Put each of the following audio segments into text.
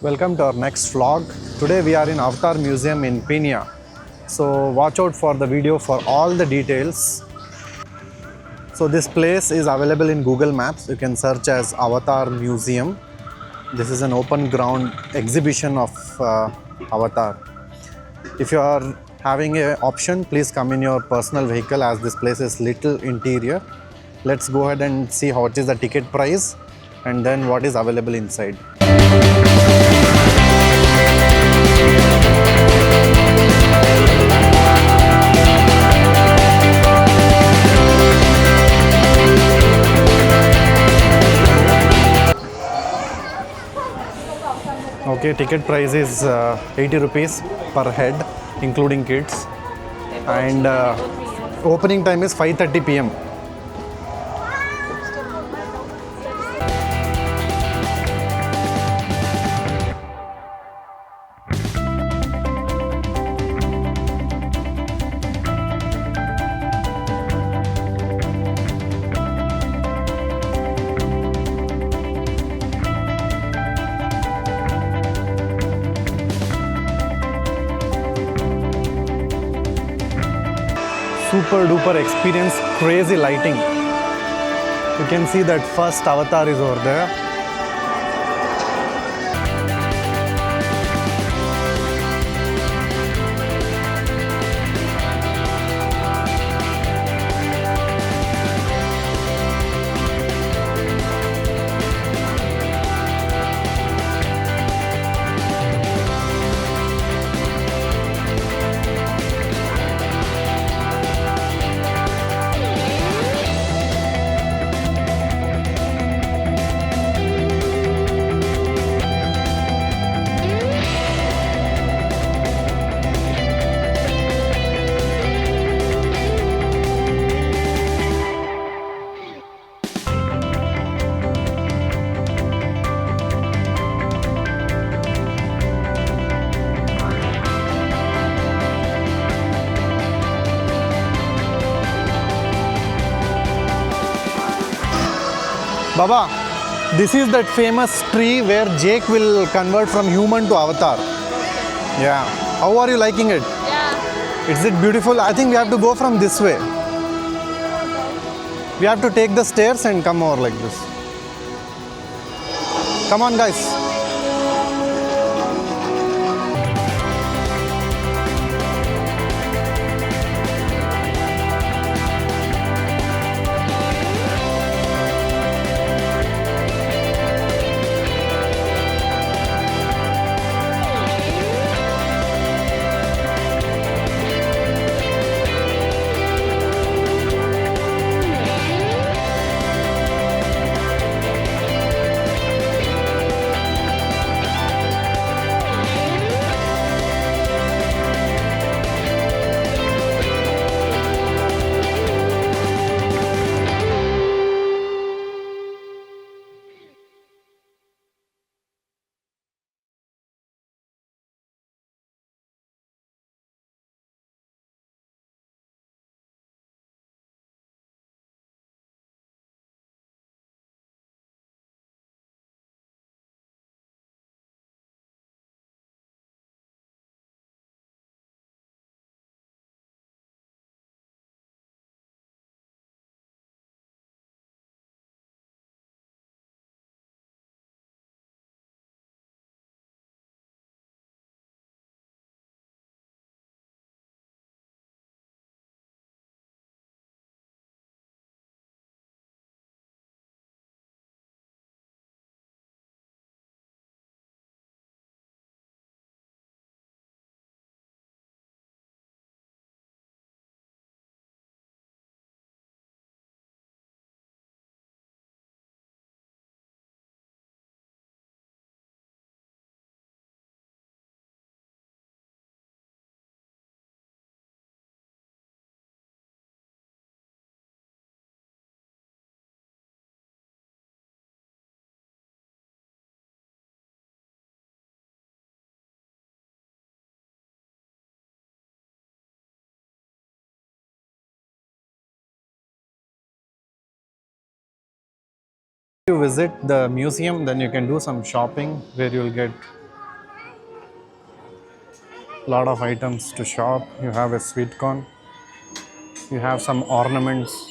Welcome to our next vlog. Today we are in Avatar Museum in Peenya. So watch out for the video for all the details. So this place is available in Google Maps. You can search as Avatar Museum. This is an open ground exhibition of Avatar. If you are having an option, please come in your personal vehicle as this place is little interior. Let's go ahead and see how much is the ticket price and then what is available inside. Okay, ticket price is 80 rupees per head, including kids, and opening time is 5:30 p.m. Super duper experience, crazy lighting. You can see that first avatar is over there. Baba, this is that famous tree where Jake will convert from human to avatar. Yeah. How are you liking it? Yeah. Is it beautiful? I think we have to go from this way. We have to take the stairs and come over like this. Come on, guys. You visit the museum, then you can do some shopping where you'll get Lot of items to shop. You have a sweet corn. You have some ornaments.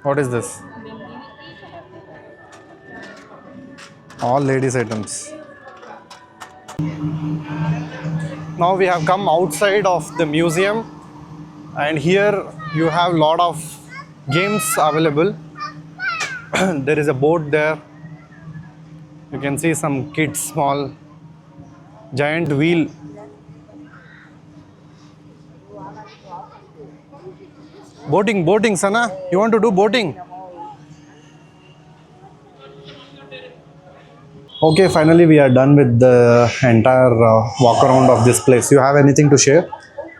What is this? All ladies items. Now we have come outside of the museum, and here you have lot of games available. There is a boat there. You can see some kids small giant wheel. Boating Sana, you want to do boating? Okay, finally we are done with the entire walk around of this place. You have anything to share?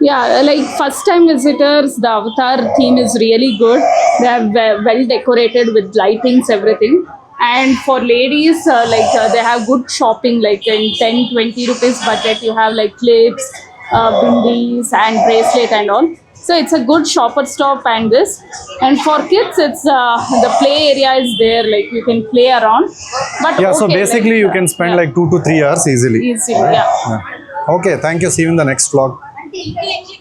Yeah, like first time visitors, the Avatar theme is really good. They are well decorated with lightings, everything. And for ladies, they have good shopping, like in 10-20 rupees budget, you have like clips, bindis, and bracelet and all. So it's a good shopper stop and this. And for kids, it's the play area is there, like you can play around. But Yeah, so okay, basically you can spend like 2 to 3 hours easily. easy, yeah. Yeah. Okay, thank you. See you in the next vlog.